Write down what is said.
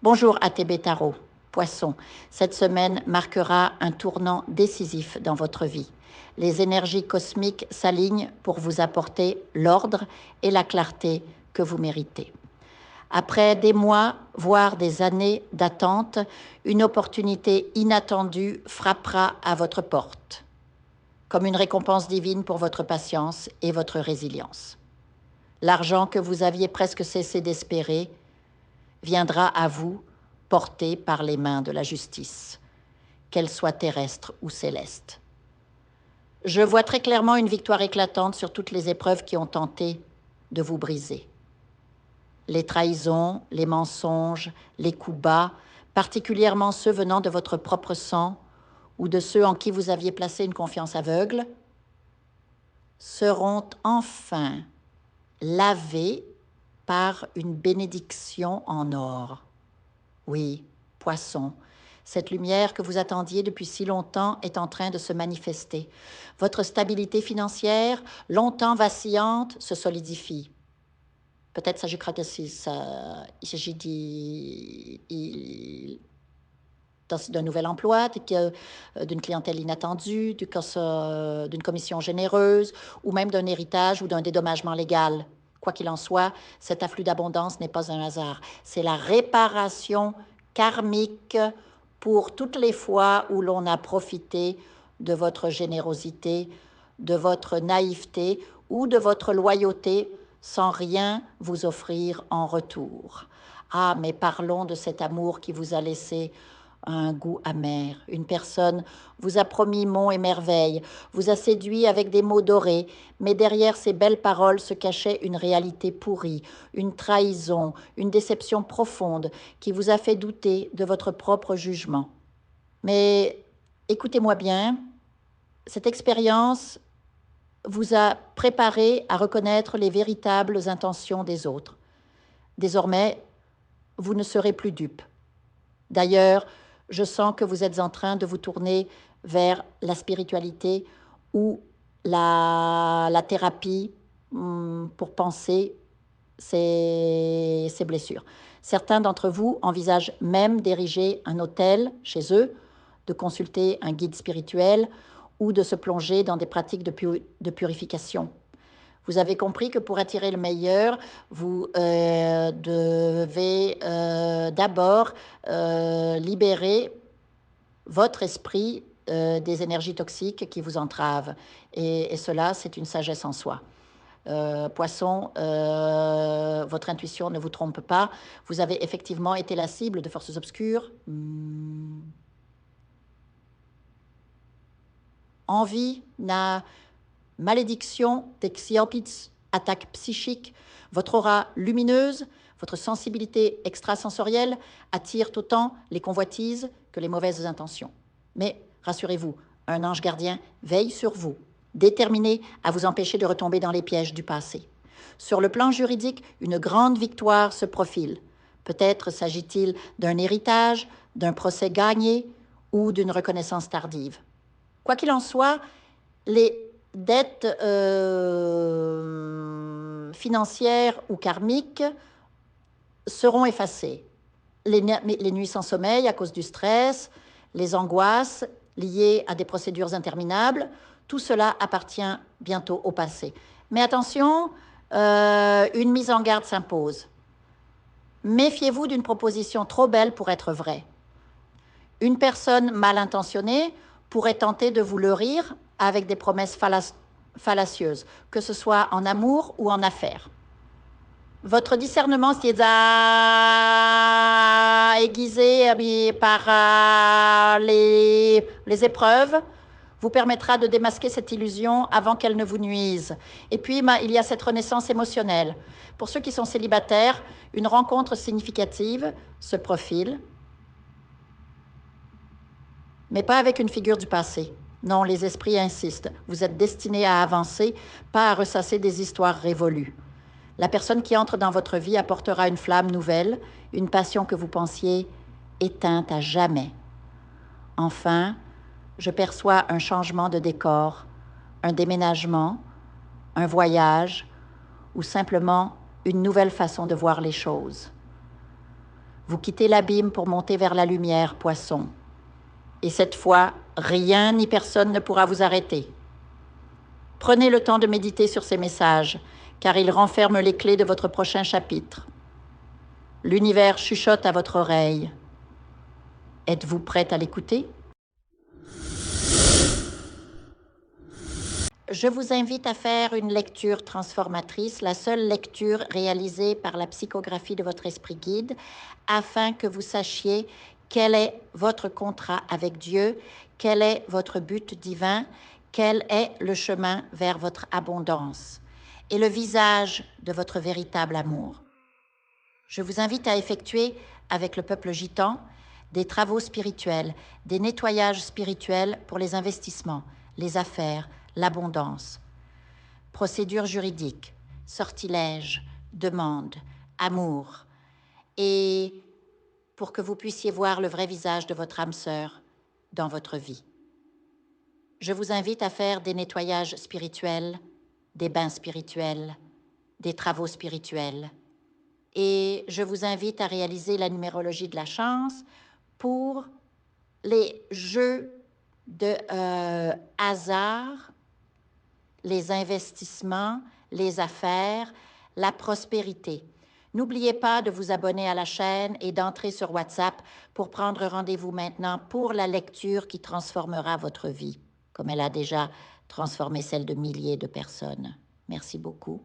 Bonjour ATB Tarot, Poisson. Cette semaine marquera un tournant décisif dans votre vie. Les énergies cosmiques s'alignent pour vous apporter l'ordre et la clarté que vous méritez. Après des mois, voire des années d'attente, une opportunité inattendue frappera à votre porte, comme une récompense divine pour votre patience et votre résilience. L'argent que vous aviez presque cessé d'espérer viendra à vous porté par les mains de la justice, qu'elle soit terrestre ou céleste. Je vois très clairement une victoire éclatante sur toutes les épreuves qui ont tenté de vous briser. Les trahisons, les mensonges, les coups bas, particulièrement ceux venant de votre propre sang ou de ceux en qui vous aviez placé une confiance aveugle, seront enfin lavés par une bénédiction en or. Oui, Poisson, cette lumière que vous attendiez depuis si longtemps est en train de se manifester. Votre stabilité financière, longtemps vacillante, se solidifie. Peut-être s'agira il s'agit d'un nouvel emploi, d'une clientèle inattendue, d'une commission généreuse, ou même d'un héritage ou d'un dédommagement légal. Quoi qu'il en soit, cet afflux d'abondance n'est pas un hasard. C'est la réparation karmique pour toutes les fois où l'on a profité de votre générosité, de votre naïveté ou de votre loyauté sans rien vous offrir en retour. Ah, mais parlons de cet amour qui vous a laissé un goût amer. Une personne vous a promis monts et merveilles, vous a séduit avec des mots dorés, mais derrière ces belles paroles se cachait une réalité pourrie, une trahison, une déception profonde qui vous a fait douter de votre propre jugement. Mais écoutez-moi bien, cette expérience vous a préparé à reconnaître les véritables intentions des autres. Désormais, vous ne serez plus dupe. D'ailleurs, je sens que vous êtes en train de vous tourner vers la spiritualité ou la thérapie pour penser ces blessures. Certains d'entre vous envisagent même d'ériger un hôtel chez eux, de consulter un guide spirituel ou de se plonger dans des pratiques de purification. Vous avez compris que pour attirer le meilleur, vous devez d'abord libérer votre esprit des énergies toxiques qui vous entravent. Et cela, c'est une sagesse en soi. Poisson, votre intuition ne vous trompe pas. Vous avez effectivement été la cible de forces obscures. Envie, malédiction, Texiopitz, attaque psychique, votre aura lumineuse, votre sensibilité extrasensorielle attire autant les convoitises que les mauvaises intentions. Mais rassurez-vous, un ange gardien veille sur vous, déterminé à vous empêcher de retomber dans les pièges du passé. Sur le plan juridique, une grande victoire se profile. Peut-être s'agit-il d'un héritage, d'un procès gagné ou d'une reconnaissance tardive. Quoi qu'il en soit, les dettes financières ou karmiques seront effacées. Les nuits sans sommeil à cause du stress, les angoisses liées à des procédures interminables, tout cela appartient bientôt au passé. Mais attention, une mise en garde s'impose. Méfiez-vous d'une proposition trop belle pour être vraie. Une personne mal intentionnée pourrait tenter de vous leurrer avec des promesses fallacieuses, que ce soit en amour ou en affaires. Votre discernement s'y est aiguisé par les épreuves vous permettra de démasquer cette illusion avant qu'elle ne vous nuise. Et puis, il y a cette renaissance émotionnelle. Pour ceux qui sont célibataires, une rencontre significative se profile, mais pas avec une figure du passé. Non, les esprits insistent. Vous êtes destiné à avancer, pas à ressasser des histoires révolues. La personne qui entre dans votre vie apportera une flamme nouvelle, une passion que vous pensiez éteinte à jamais. Enfin, je perçois un changement de décor, un déménagement, un voyage ou simplement une nouvelle façon de voir les choses. Vous quittez l'abîme pour monter vers la lumière, poisson. Et cette fois, rien ni personne ne pourra vous arrêter. Prenez le temps de méditer sur ces messages, car ils renferment les clés de votre prochain chapitre. L'univers chuchote à votre oreille. Êtes-vous prête à l'écouter? Je vous invite à faire une lecture transformatrice, la seule lecture réalisée par la psychographie de votre esprit guide, afin que vous sachiez quel est votre contrat avec Dieu, quel est votre but divin, quel est le chemin vers votre abondance et le visage de votre véritable amour. Je vous invite à effectuer avec le peuple gitan des travaux spirituels, des nettoyages spirituels pour les investissements, les affaires, l'abondance. Procédures juridiques, sortilèges, demandes, amour. Et pour que vous puissiez voir le vrai visage de votre âme sœur dans votre vie. Je vous invite à faire des nettoyages spirituels, des bains spirituels, des travaux spirituels. Et je vous invite à réaliser la numérologie de la chance pour les jeux de hasard, les investissements, les affaires, la prospérité. N'oubliez pas de vous abonner à la chaîne et d'entrer sur WhatsApp pour prendre rendez-vous maintenant pour la lecture qui transformera votre vie, comme elle a déjà transformé celle de milliers de personnes. Merci beaucoup.